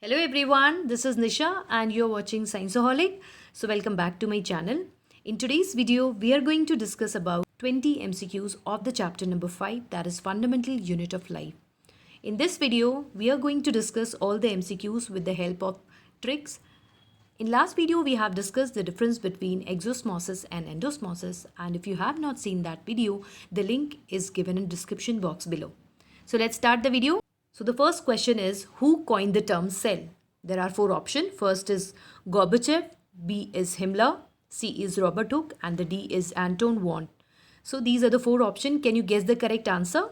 Hello everyone, this is Nisha and you're watching Scienceaholic. So welcome back to my channel. In today's video, we are going to discuss about 20 MCQs of the chapter number 5, that is Fundamental Unit of Life. In this video, we are going to discuss all the MCQs with the help of tricks. In last video, we have discussed the difference between exosmosis and endosmosis, and if you have not seen that video, the link is given in description box below. So let's start the video. So the first question is, who coined the term cell? There are four options. First is Gorbachev, B is Himmler, C is Robert Hooke, and the D is Anton von. So these are the four options. Can you guess the correct answer?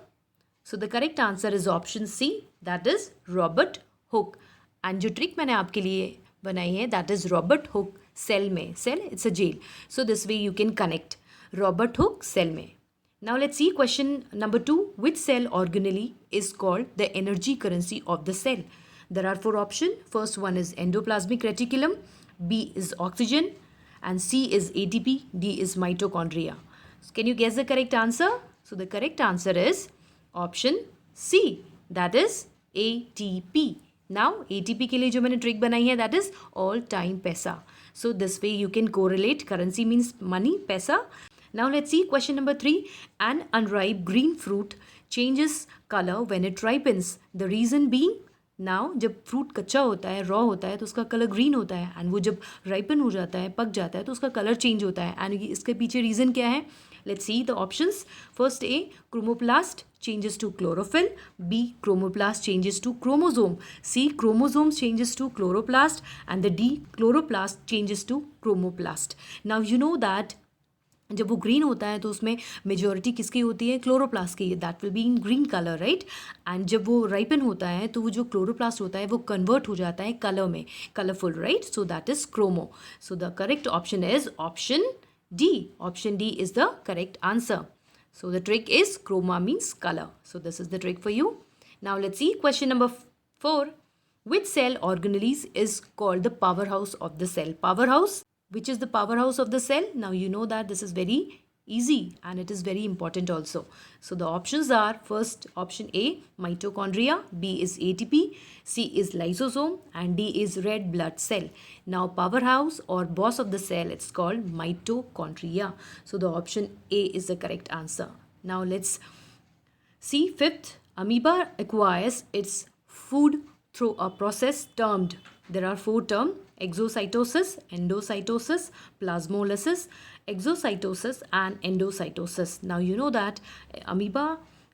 So the correct answer is option C, that is Robert Hooke. And जो trick मैंने आपके लिए बनाई है, that is Robert Hooke cell में. Cell, it's a jail. So this way you can connect. Robert Hooke cell में. Now let's see question number 2. Which cell organelle is called the energy currency of the cell? There are four options. First one is endoplasmic reticulum, B is oxygen, and C is ATP, D is mitochondria. So can you guess the correct answer? So the correct answer is option C, that is ATP. Now ATP के लिए जो मैंने trick बनाई है, that is all time पैसा. So this way you can correlate. Currency means money, पैसा. Now let's see question number 3. An unripe green fruit changes color when it ripens. The reason being, now जब fruit कच्चा होता है, raw होता है, तो उसका कलर ग्रीन होता है, एंड वो जब राइपन हो जाता है, पक जाता है, तो उसका कलर चेंज होता है. एंड इसके पीछे रीज़न क्या है? Let's see the options. First A, chromoplast changes to chlorophyll. B, chromoplast changes to chromosome. C, chromosome changes to chloroplast. And the D, chloroplast changes to chromoplast. Now you know that जब वो green होता है तो उसमें majority किसकी होती है? Chloroplast की. That will be in green colour, right. And जब वो राइपन होता है तो वो जो क्लोरोप्लास्ट होता है वो कन्वर्ट हो जाता है कलर में, colourful, right. So that is chromo. So the correct option is option D. Option D is the correct answer. So the trick is chroma means color. So this is the trick for you. Now let's see question number 4. Which cell organelle is called the powerhouse of the cell? Powerhouse. Which is the powerhouse of the cell? Now you know that this is very easy and it is very important also. So the options are, first option A, mitochondria, B is ATP, C is lysosome, and D is red blood cell. Now powerhouse or boss of the cell, it's called mitochondria. So the option A is the correct answer. Now let's see fifth. Amoeba acquires its food through a process termed, there are four terms: exocytosis, endocytosis, plasmolysis, exocytosis and endocytosis. Now you know that amoeba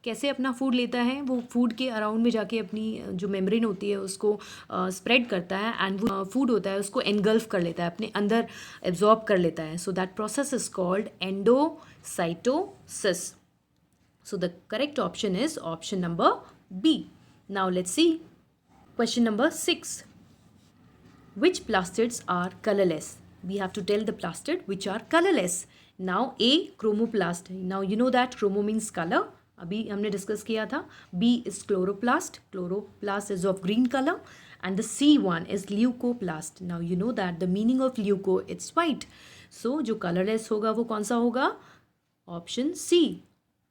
कैसे अपना food लेता है? वो food के around में जाके अपनी जो मेम्ब्रेन होती है उसको स्प्रेड करता है, एंड वो फूड होता है उसको एनगल्फ कर लेता है, अपने अंदर एब्जॉर्ब कर लेता है. So that process is called endocytosis. So the correct option is option number B. Now let's see question number 6. Which plastids are colorless? We have to tell the plastid which are colorless. Now A, chromoplast. Now you know that chromo means color. अभी हमने discuss किया था. B is chloroplast. Chloroplast is of green color. And the C one is leucoplast. Now you know that the meaning of leuco, it's white. So जो colorless होगा वो कौन सा होगा? Option C.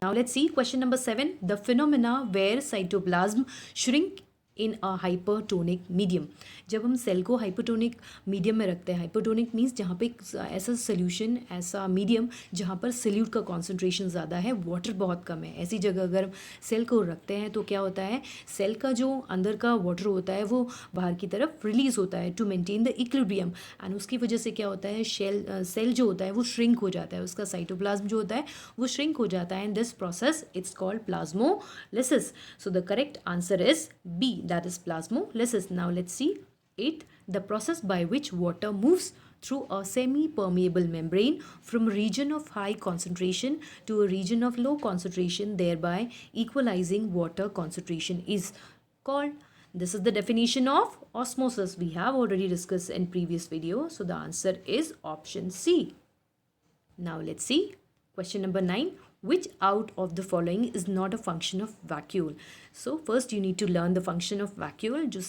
Now let's see question number 7. The phenomena where cytoplasm shrink in a hypertonic medium. जब हम cell को hypotonic medium में रखते हैं, हाइपोटोनिक मीन्स जहाँ पे ऐसा सोल्यूशन, ऐसा मीडियम जहाँ पर सल्यूट का कॉन्सेंट्रेशन ज़्यादा है, वाटर बहुत कम है, ऐसी जगह अगर सेल को रखते हैं तो क्या होता है? सेल का जो अंदर का वाटर होता है वो बाहर की तरफ रिलीज होता है to maintain the equilibrium, and उसकी वजह से क्या होता है? सेल जो होता है वो श्रिंक हो जाता है, उसका साइटोप्लाज्म जो होता है वो श्रिंक हो जाता है, and this process it's called plasmolysis. So the correct answer is B, that is plasmolysis. Now let's see 8. The process by which water moves through a semi-permeable membrane from a region of high concentration to a region of low concentration, thereby equalizing water concentration, is called. This is the definition of osmosis. We have already discussed in previous video. So the answer is option C. Now let's see question number 9. Which out of the following is not a function of vacuole? So first you need to learn the function of vacuole. जो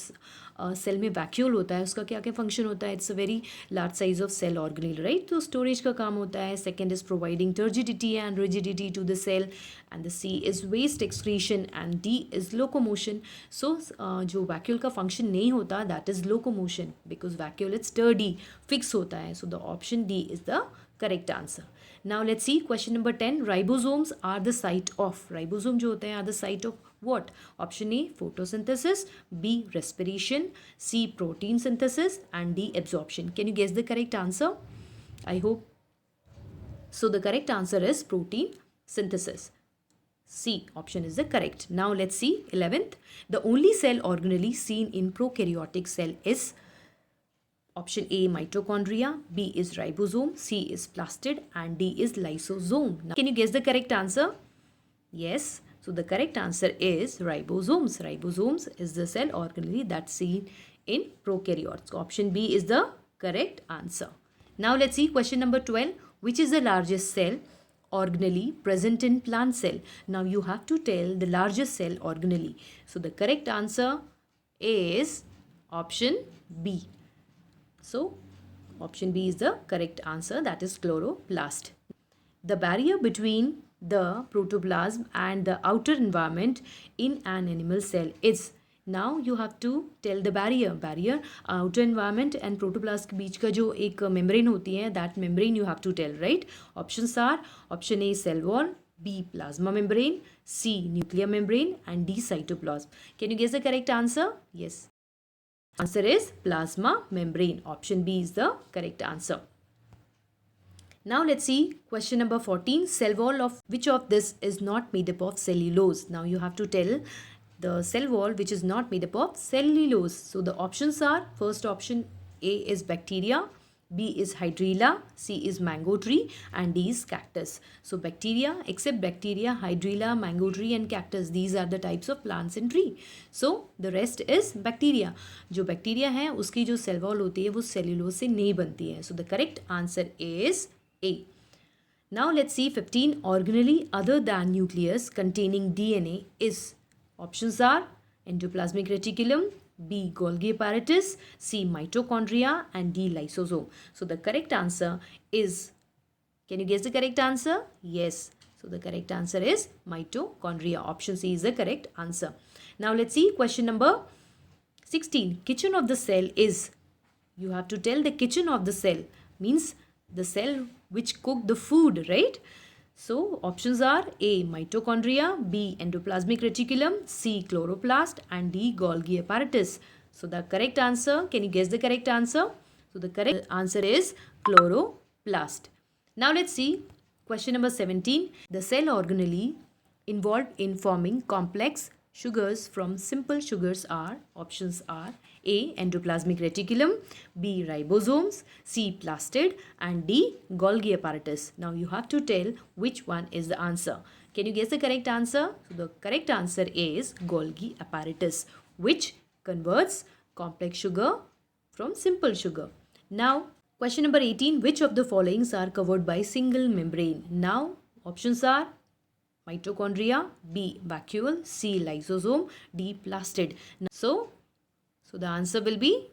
cell में vacuole होता है उसका क्या क्या function होता है? It's a very large size of cell organelle, right? तो स्टोरेज का काम होता है. Second is providing turgidity and rigidity to the cell, and the C is waste excretion, and D is locomotion. So जो vacuole का function नहीं होता that is locomotion, because vacuole is sturdy, fix होता है. So the option D is the correct answer. Now let's see question number 10. Ribosomes are the site of, ribosome जो होते हैं are the site of what? Option A photosynthesis, B respiration, C protein synthesis, and D absorption. Can you guess the correct answer? I hope. So the correct answer is protein synthesis. C option is the correct. Now let's see 11th. The only cell organelle seen in prokaryotic cell is option A mitochondria, B is ribosome, C is plastid, and D is lysosome. Now, can you guess the correct answer? Yes. So the correct answer is ribosomes. Ribosomes is the cell organelle that's seen in prokaryotes. So option B is the correct answer. Now let's see question number 12. Which is the largest cell organelle present in plant cell? Now you have to tell the largest cell organelle. So the correct answer is option B. So option B is the correct answer, that is chloroplast. The barrier between the protoplasm and the outer environment in an animal cell is. Now you have to tell the barrier outer environment and protoplasm के बीच का जो एक membrane होती है, that membrane you have to tell, right? Options are option A cell wall, B plasma membrane, C nuclear membrane, and D cytoplasm. Can you guess the correct answer? Yes. Answer is plasma membrane. Option B is the correct answer. Now let's see question number 14. Cell wall of which of this is not made up of cellulose? Now you have to tell the cell wall which is not made up of cellulose. So the options are, first option A is bacteria, B is hydrilla, C is mango tree, and D is cactus. So bacteria, except bacteria, hydrilla, mango tree, and cactus, these are the types of plants and tree. So the rest is bacteria. जो bacteria है उसकी जो cell wall होती है वो cellulose से नहीं बनती है. So the correct answer is A. Now let's see 15. Organelle other than nucleus containing DNA is. Options are endoplasmic reticulum, B Golgi apparatus, C mitochondria, and D lysosome. So the correct answer is, can you guess the correct answer? Yes. So the correct answer is mitochondria. Option C is the correct answer. Now let's see question number 16. Kitchen of the cell is. You have to tell the kitchen of the cell, means the cell which cook the food, right? So options are A mitochondria, B endoplasmic reticulum, C chloroplast, and D Golgi apparatus. So the correct answer, can you guess the correct answer? So the correct answer is chloroplast. Now let's see question number 17. The cell organelle involved in forming complex sugars from simple sugars are. Options are A endoplasmic reticulum, B ribosomes, C plastid, and D Golgi apparatus. Now you have to tell which one is the answer. Can you guess the correct answer? So the correct answer is Golgi apparatus, which converts complex sugar from simple sugar. Now question number 18. Which of the followings are covered by single membrane? Now options are mitochondria, B vacuole, C lysosome, D plastid. So the answer will be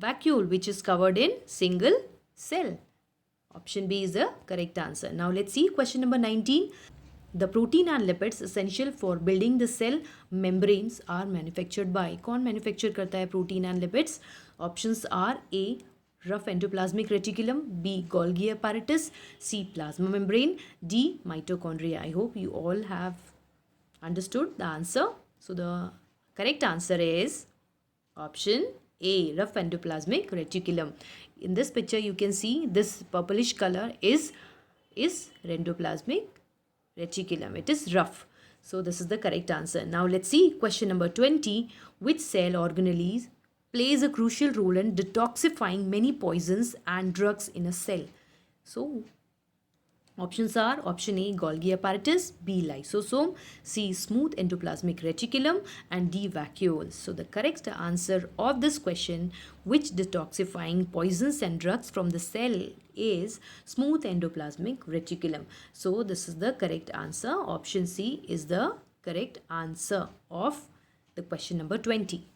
vacuole, which is covered in single cell. Option B is the correct answer. Now let's see question number 19. The protein and lipids essential for building the cell membranes are manufactured by. कौन manufacture करता है protein and lipids? Options are A rough endoplasmic reticulum, B Golgi apparatus, C plasma membrane, D mitochondria. I hope you all have understood the answer. So the correct answer is option A rough endoplasmic reticulum. In this picture you can see this purplish color is endoplasmic reticulum. It is rough. So this is the correct answer. Now let's see question number 20. Which cell organelle plays a crucial role in detoxifying many poisons and drugs in a cell? So Options are option A, Golgi apparatus, B, lysosome, C, smooth endoplasmic reticulum, and D, vacuoles. So the correct answer of this question, which detoxifying poisons and drugs from the cell, is smooth endoplasmic reticulum. So this is the correct answer. Option C is the correct answer of the question number 20.